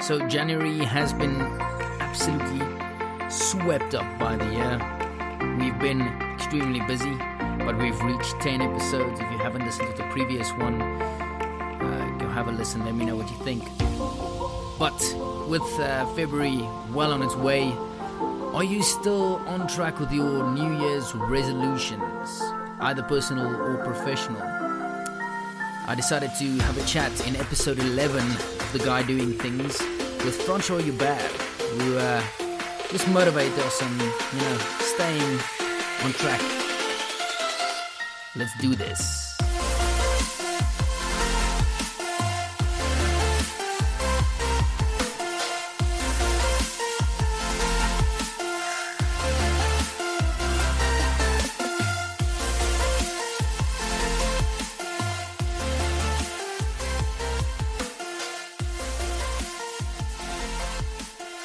So January has been absolutely swept up by the year. We've been extremely busy, but we've reached 10 episodes. If you haven't listened to the previous one, go have a listen. Let me know what you think. But with February well on its way, are you still on track with your New Year's resolutions, either personal or professional? I decided to have a chat in episode 11 of The Guy Doing Things with Francois Hubert, who just motivate us on, staying on track. Let's do this.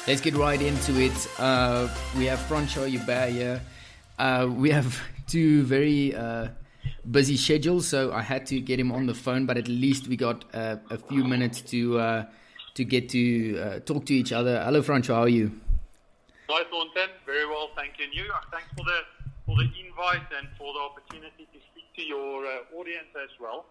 Let's get right into it. We have Francois Hubert here. We have two very busy schedules, so I had to get him on the phone, but at least we got a few minutes to get to talk to each other. Hello, Francois, how are you? Hi, Thornton. Very well, thank you. And you? Thanks for the invite and for the opportunity to speak to your audience as well,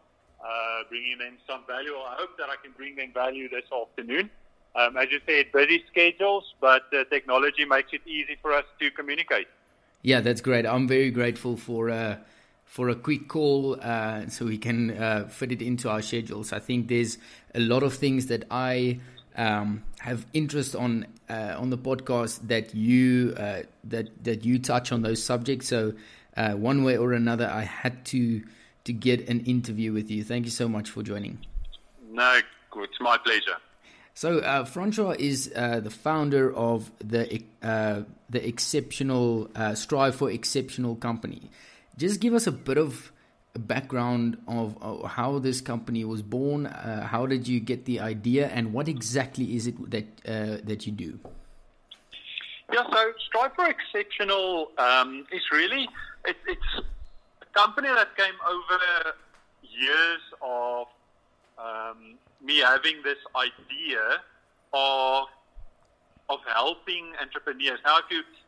bringing them some value. I hope that I can bring them value this afternoon. As you said, busy schedules, but technology makes it easy for us to communicate. Yeah, that's great. I'm very grateful for a quick call so we can fit it into our schedules. I think there's a lot of things that I have interest on the podcast that you touch on those subjects. So one way or another, I had to get an interview with you. Thank you so much for joining. No, it's my pleasure. So Francois is the founder of the Exceptional Strive for Exceptional company. Just give us a bit of a background of how this company was born. How did you get the idea, and what exactly is it that you do? Yeah, so Strive for Exceptional is really it's a company that came over years of me having this idea of helping entrepreneurs. Now,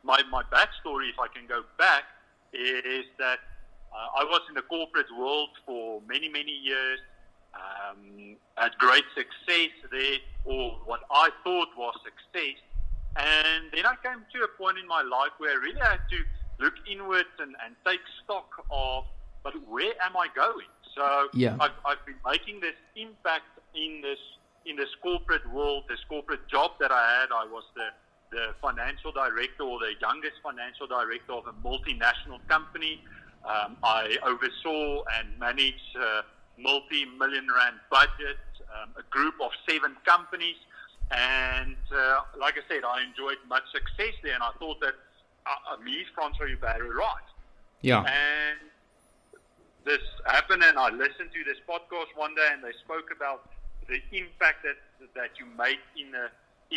my backstory, if I can go back, is that I was in the corporate world for many, many years, had great success there, or what I thought was success. And then I came to a point in my life where I really had to look inwards and take stock of, but where am I going? So yeah. I've been making this impact in this corporate world, this corporate job that I had. I was the financial director, or the youngest financial director of a multinational company. I oversaw and managed a multi-million rand budget, a group of 7 companies. And like I said, I enjoyed much success there, and I thought that me, Francois Hubert, right. Yeah. And this happened, and I listened to this podcast one day, and they spoke about the impact that you make in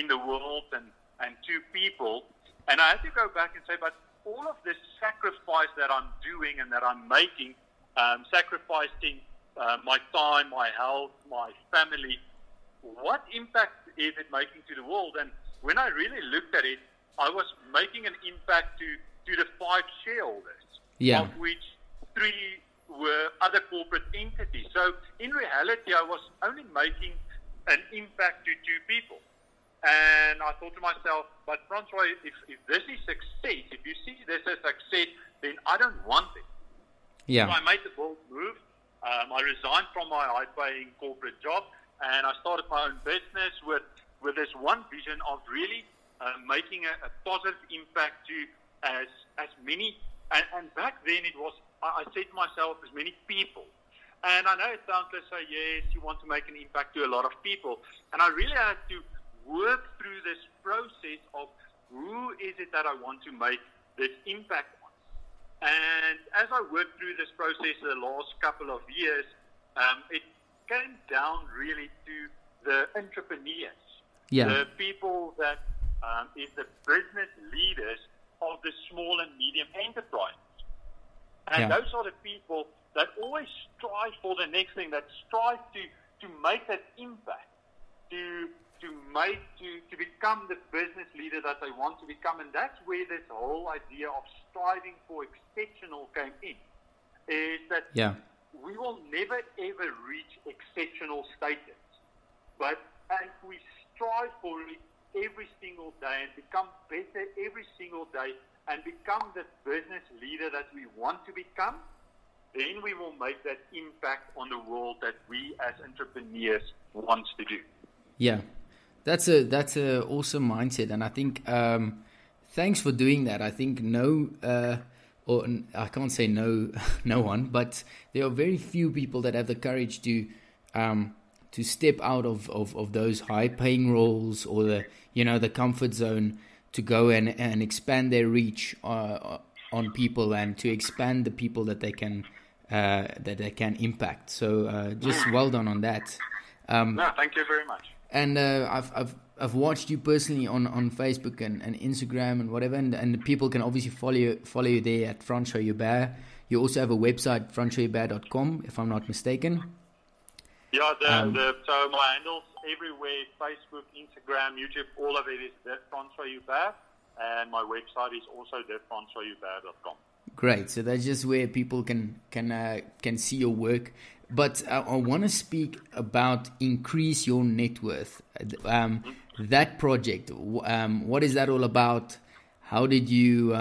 the world and to people. And I had to go back and say, but all of this sacrifice that I'm doing and that I'm making, sacrificing my time, my health, my family, what impact is it making to the world? And when I really looked at it, I was making an impact to the 5 shareholders, yeah. of which 3 were other corporate entities. So in reality, I was only making an impact to 2 people. And I thought to myself, but Francois, if this is success, if you see this as success, then I don't want it. Yeah. So I made the bold move. I resigned from my high-paying corporate job, and I started my own business with this one vision of really making a positive impact to as many. And back then it was, I said to myself, as many people. And I know it sounds like, say, yes, you want to make an impact to a lot of people. And I really had to work through this process of who is it that I want to make this impact on. And as I worked through this process the last couple of years, it came down really to the entrepreneurs, the people that is the business leaders of the small and medium enterprises. And those are the people that always strive for the next thing, that strive to make that impact, to to become the business leader that they want to become. And that's where this whole idea of striving for exceptional came in, is that we will never ever reach exceptional status, but if we strive for it every single day and become better every single day and become the business leader that we want to become, then we will make that impact on the world that we as entrepreneurs want to do. Yeah, that's a awesome mindset, and I think thanks for doing that. I think or I can't say no one, but there are very few people that have the courage to step out of those high paying roles or the comfort zone to go and expand their reach on people and to expand the people that they can impact. So just well done on that. No, thank you very much. And I've watched you personally on Facebook and Instagram and whatever, and people can obviously follow you there at Francois Joubert. You also have a website, francoisjoubert.com, if I'm not mistaken. Yeah, so my handles everywhere, Facebook, Instagram, YouTube, all of it is Francois Joubert, and my website is also francoisjoubert.com. Great. So that's just where people can see your work. But I want to speak about Increase Your Net Worth. That project, what is that all about? How did you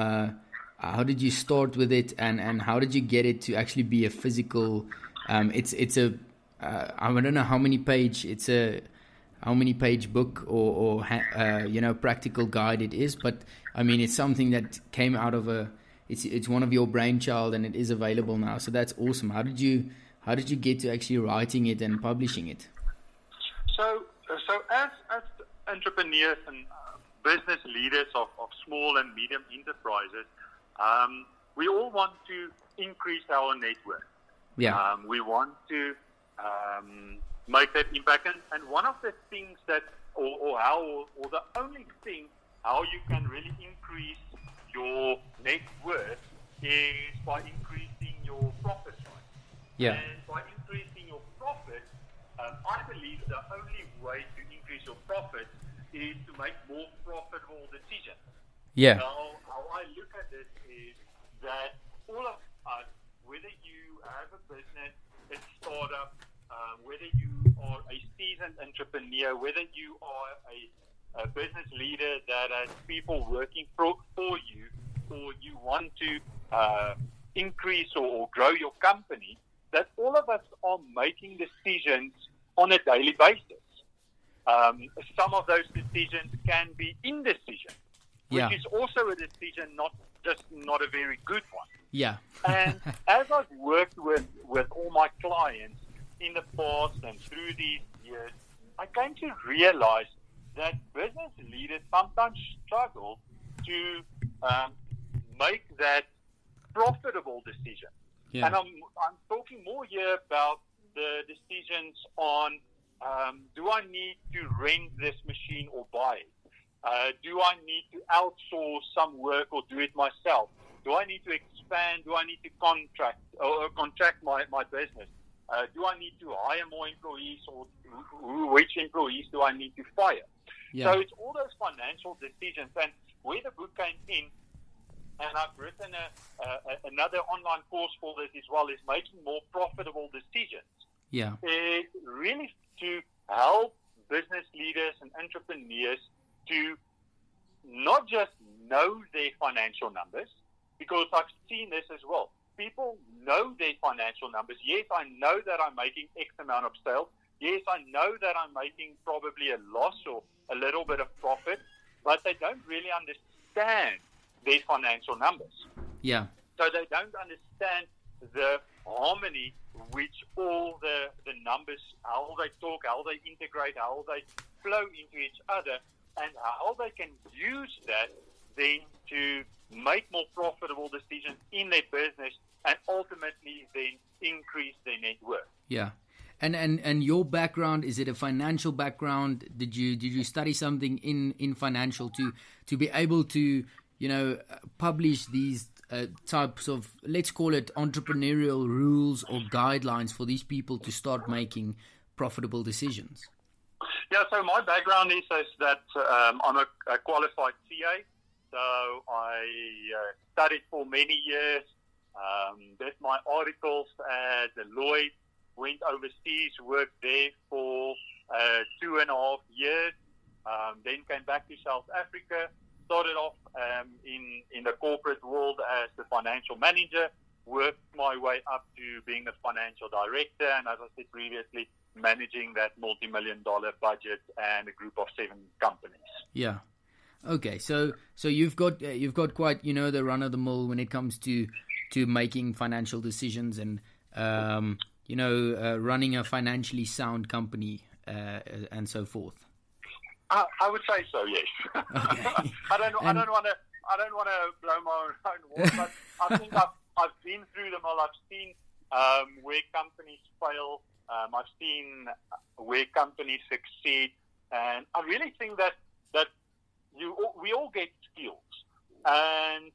start with it, and how did you get it to actually be a physical? It's a I don't know how many page book or practical guide it is, but I mean it's something that came out of it's one of your brainchild, and it is available now. So that's awesome. How did you get to actually writing it and publishing it? So as entrepreneurs and business leaders of small and medium enterprises, we all want to increase our net worth. Yeah. We want to make that impact, and one of the things that, or the only thing how you can really increase your net worth is by increasing your profits, right? Yeah. And by increasing your profits, I believe the only way to increase your profits is to make more profitable decisions. Yeah. Now, how I look at this is that all of us, whether you have a business, a startup, whether you are a seasoned entrepreneur, whether you are a business leader that has people working for you, or you want to increase or grow your company, that all of us are making decisions on a daily basis. Some of those decisions can be indecision, which is also a decision, not a very good one. Yeah. And as I've worked with all my clients in the past and through these years, I came to realize that business leaders sometimes struggle to make that profitable decision. Yeah. And I'm talking more here about the decisions on do I need to rent this machine or buy it? Do I need to outsource some work or do it myself? Do I need to expand? Do I need to contract my business? Do I need to hire more employees, or which employees do I need to fire? Yeah. So it's all those financial decisions. And where the book came in, and I've written another online course for this as well, is making more profitable decisions. Yeah. It's really to help business leaders and entrepreneurs to not just know their financial numbers, because I've seen this as well. People know their financial numbers. Yes, I know that I'm making X amount of sales. Yes, I know that I'm making probably a loss or a little bit of profit, but they don't really understand their financial numbers. Yeah. So they don't understand the harmony which all the numbers, how they talk, how they integrate, how they flow into each other, and how they can use that then to make more profitable decisions in their business and ultimately then increase their net worth. Yeah. And your background, is it a financial background? Did you study something in financial to be able to, publish these types of, let's call it entrepreneurial rules or guidelines for these people to start making profitable decisions? Yeah, so my background is that I'm a qualified CA. So I studied for many years, did my articles at Deloitte, went overseas, worked there for 2.5 years, then came back to South Africa, started off in the corporate world as the financial manager, worked my way up to being the financial director, and as I said previously, managing that multi-million-dollar budget and a group of 7 companies. Yeah. Okay. So you've got quite the run of the mill when it comes to making financial decisions and running a financially sound company and so forth. I would say so, yes. Okay. I don't want to blow my own horn, but I think I've been through them all. I've seen where companies fail. I've seen where companies succeed, and I really think that we all get skills, and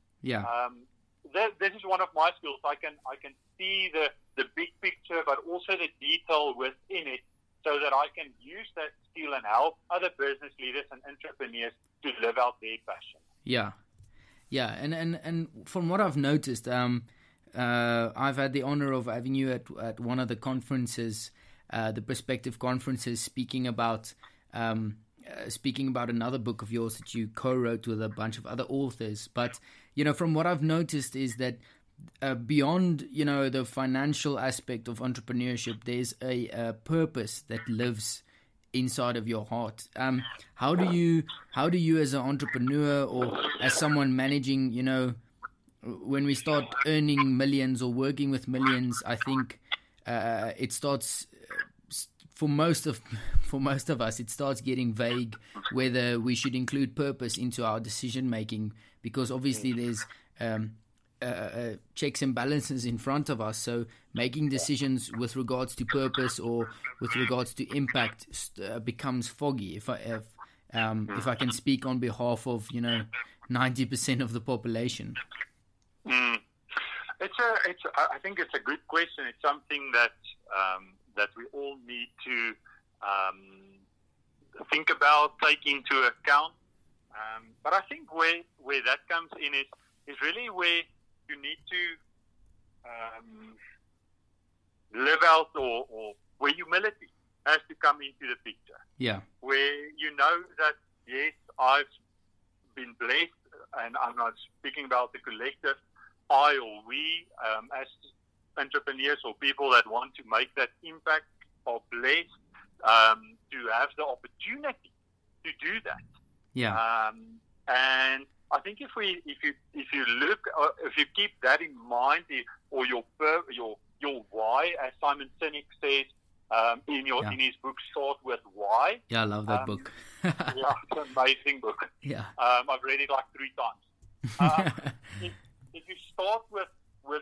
this is one of my skills. I can see the big picture, but also the detail within it, so that I can use that skill and help other business leaders and entrepreneurs to live out their passion. Yeah, and from what I've noticed, I've had the honor of having you at one of the conferences, the Perspective conferences, speaking about another book of yours that you co-wrote with a bunch of other authors. But from what I've noticed is that beyond the financial aspect of entrepreneurship, there's a purpose that lives inside of your heart. How do you as an entrepreneur or as someone managing, when we start earning millions or working with millions, I think it starts for most of us, it starts getting vague whether we should include purpose into our decision making, because obviously there's checks and balances in front of us. So making decisions with regards to purpose or with regards to impact becomes foggy. If I can speak on behalf of 90% of the population. I think it's a good question. It's something that we all need to think about, take into account. But I think where that comes in is really where you need to live out, or where humility has to come into the picture. Yeah. Where that, yes, I've been blessed, and I'm not speaking about the collective, I or we, as entrepreneurs or people that want to make that impact, are blessed to have the opportunity to do that. Yeah. And I think if you look, if you keep that in mind, or your why, as Simon Sinek says in his book, Start With Why. Yeah, I love that book. Yeah, it's an amazing book. Yeah. I've read it like 3 times. If you start with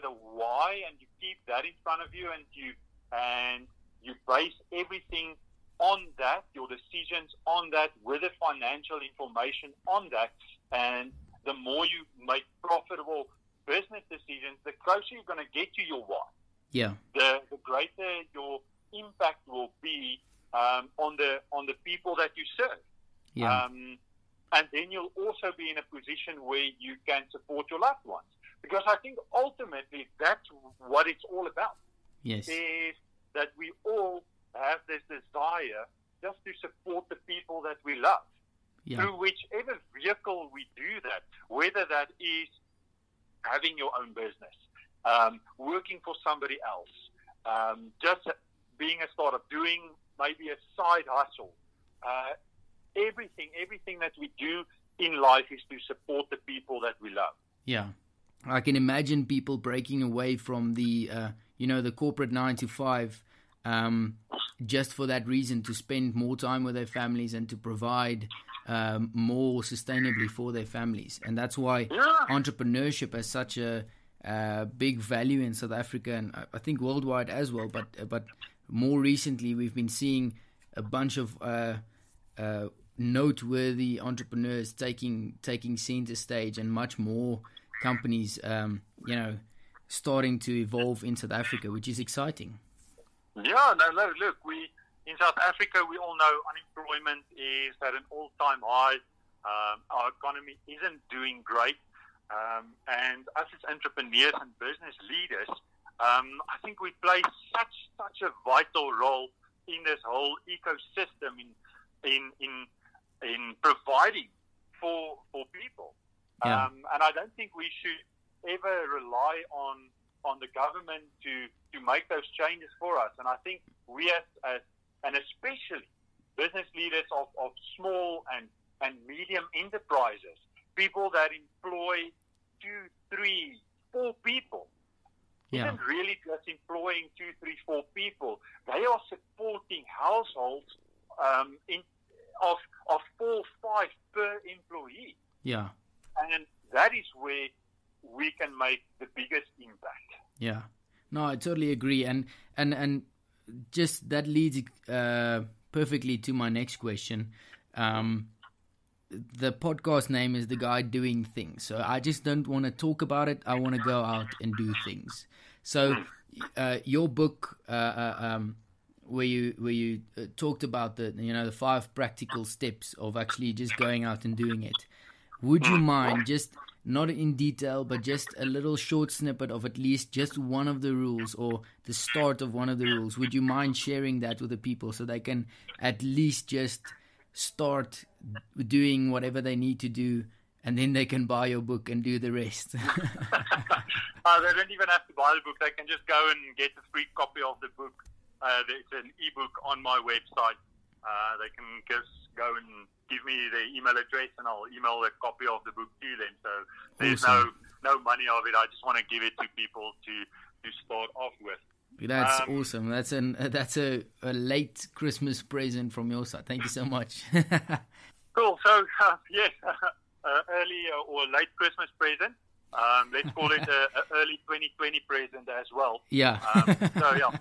a why and you keep that in front of you, and you base everything on that, your decisions on that, with the financial information on that, and the more you make profitable business decisions, the closer you're going to get to your why. Yeah. The greater your impact will be on the people that you serve. Yeah. And then you'll also be in a position where you can support your loved ones. Because I think ultimately that's what it's all about. Yes. Is that we all have this desire just to support the people that we love. Yeah. Through whichever vehicle we do that, whether that is having your own business, working for somebody else, just being a startup, doing maybe a side hustle. Everything that we do in life is to support the people that we love. Yeah. I can imagine people breaking away from the, the corporate 9 to 5, just for that reason, to spend more time with their families and to provide more sustainably for their families. And that's why entrepreneurship has such a big value in South Africa, and I think worldwide as well. But more recently, we've been seeing a bunch of noteworthy entrepreneurs taking center stage, and much more companies, starting to evolve in South Africa, which is exciting. Yeah, no, look, we in South Africa, we all know unemployment is at an all-time high. Our economy isn't doing great. And us as entrepreneurs and business leaders, I think we play such a vital role in this whole ecosystem in providing for people. Yeah. And I don't think we should ever rely on the government to make those changes for us. And I think we as and especially business leaders of small and medium enterprises, people that employ 2, 3, 4 people, isn't really just employing 2, 3, 4 people. They are supporting households of 4, 5 per employee. Yeah. And that is where we can make the biggest impact. Yeah. No, I totally agree. And just that leads perfectly to my next question. The podcast name is The Guy Doing Things. So I just don't want to talk about it. I want to go out and do things. So your book, where you talked about the 5 practical steps of actually just going out and doing it. Would you mind, just not in detail, but just a little short snippet of at least just one of the rules or the start of one of the rules? Would you mind sharing that with the people so they can at least just start doing whatever they need to do, and then they can buy your book and do the rest? They don't even have to buy the book. They can just go and get a free copy of the book. There's an ebook on my website. They can just go and give me their email address, and I'll email a copy of the book to them. So there's Awesome. no money of it. I just want to give it to people to start off with. That's awesome. That's a late Christmas present from your side. Thank you so much. Cool. So yes, early or late Christmas present. Let's call it a early 2020 present as well. Yeah. So yeah,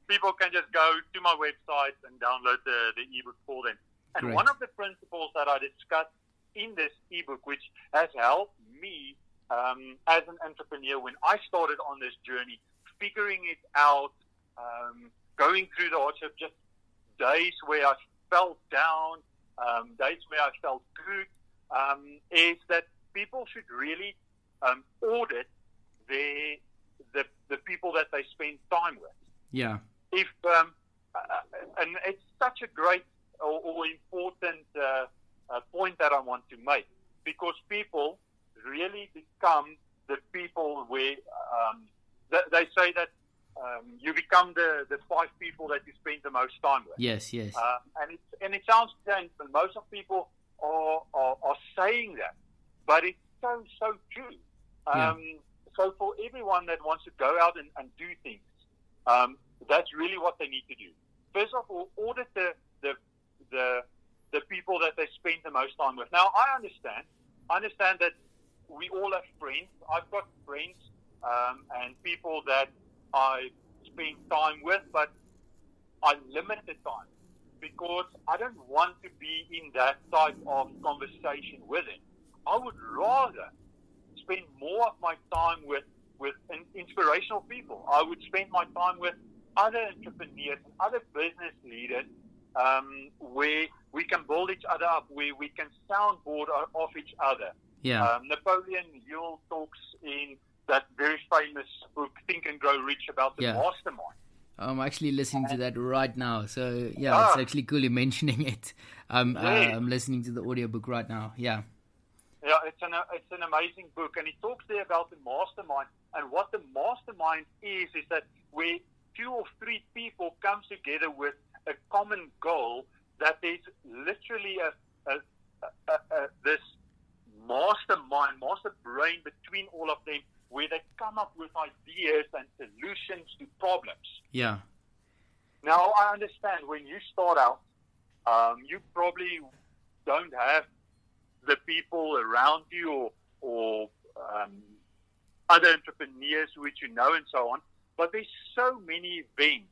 people can just go to my website and download the ebook for them. And Great. One of the principles that I discussed in this ebook, which has helped me as an entrepreneur when I started on this journey, figuring it out, going through the hardship, just days where I felt down, days where I felt good, is that people should really audit the people that they spend time with. Yeah. If and it's such a great or important point that I want to make, because people really become the people where they say that you become the 5 people that you spend the most time with. Yes. And it sounds strange, but most of people are saying that, but it's so true. So for everyone that wants to go out and do things, that's really what they need to do. First of all, audit the people that they spend the most time with. Now, I understand that we all have friends. I've got friends and people that I spend time with, but I limit the time because I don't want to be in that type of conversation with them. I would rather spend more of my time with inspirational people. I would spend my time with other entrepreneurs and other business leaders where we can build each other up, where we can soundboard off each other. Yeah. Napoleon Hill talks in that very famous book, Think and Grow Rich, about the mastermind. I'm actually listening to that right now. So, it's actually cool you mentioning it. I'm listening to the audiobook right now. Yeah. Yeah, it's an amazing book. And he talks there about the mastermind. And what the mastermind is that where 2 or 3 people come together with a common goal, that there's literally this master brain between all of them, where they come up with ideas and solutions to problems. Yeah. Now, I understand when you start out, you probably don't have the people around you or other entrepreneurs which you know and so on, but there's so many events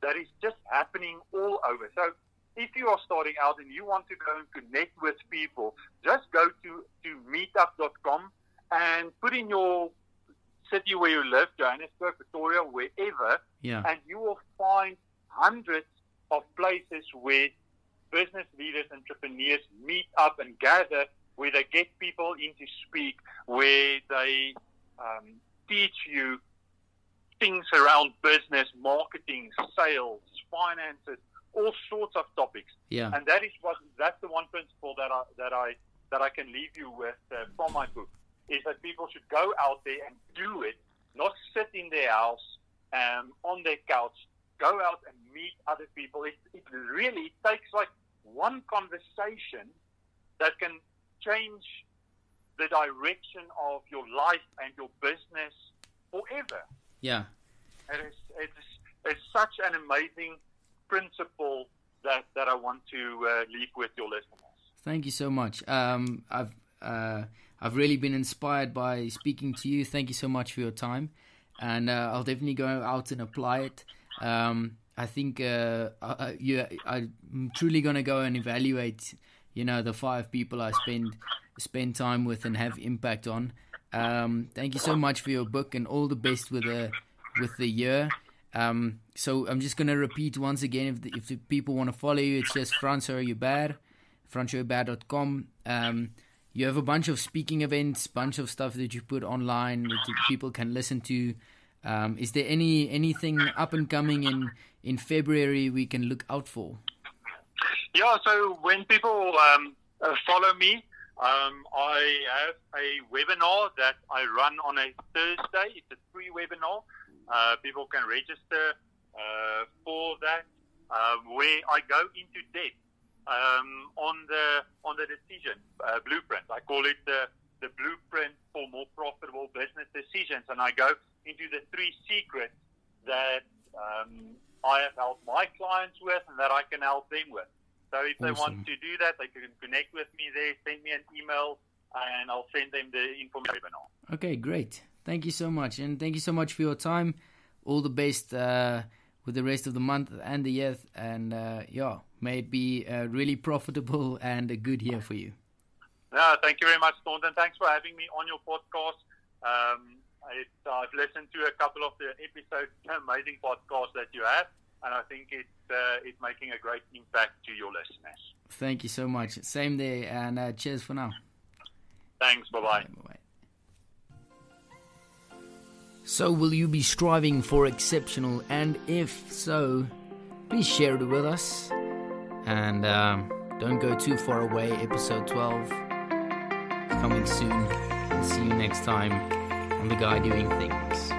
that is just happening all over. So if you are starting out and you want to go and connect with people, just go to meetup.com and put in your city where you live, Johannesburg, Pretoria, wherever, and you will find hundreds of places where business leaders, entrepreneurs meet up and gather, where they get people in to speak, where they teach you things around business, marketing, sales, finances, all sorts of topics. Yeah. And that's the one principle that I can leave you with from my book, is that people should go out there and do it, not sit in their house on their couch. Go out and meet other people. It really takes like one conversation that can change the direction of your life and your business forever. Yeah. It's such an amazing principle that I want to leave with your listeners. Thank you so much. I've really been inspired by speaking to you. Thank you so much for your time, and I'll definitely go out and apply it. I think I'm truly going to go and evaluate, the 5 people I spend time with and have impact on. Thank you so much for your book, and all the best with the year. So I'm just going to repeat once again, if the people want to follow you, it's just francojoubert.com. You have a bunch of speaking events, bunch of stuff that you put online that people can listen to. Is there anything up and coming in February we can look out for? Yeah, so when people follow me, I have a webinar that I run on a Thursday. It's a free webinar. People can register for that, where I go into depth on the decision blueprint. I call it the blueprint for more profitable business decisions, and I go into the 3 secrets that I have helped my clients with and that I can help them with. So if they want to do that, they can connect with me there, send me an email, and I'll send them the information. Okay, great. Thank you so much, and thank you so much for your time. All the best with the rest of the month and the year, and may it be really profitable and a good year for you. No, thank you very much, Thornton. Thanks for having me on your podcast. I've listened to a couple of the episodes, amazing podcasts that you have, and I think it's making a great impact to your listeners. Thank you so much. Same there, and cheers for now. Thanks. Bye-bye. Bye-bye. So will you be striving for exceptional? And if so, please share it with us. And don't go too far away. Episode 12 coming soon. We'll see you next time on The Guy Doing Things.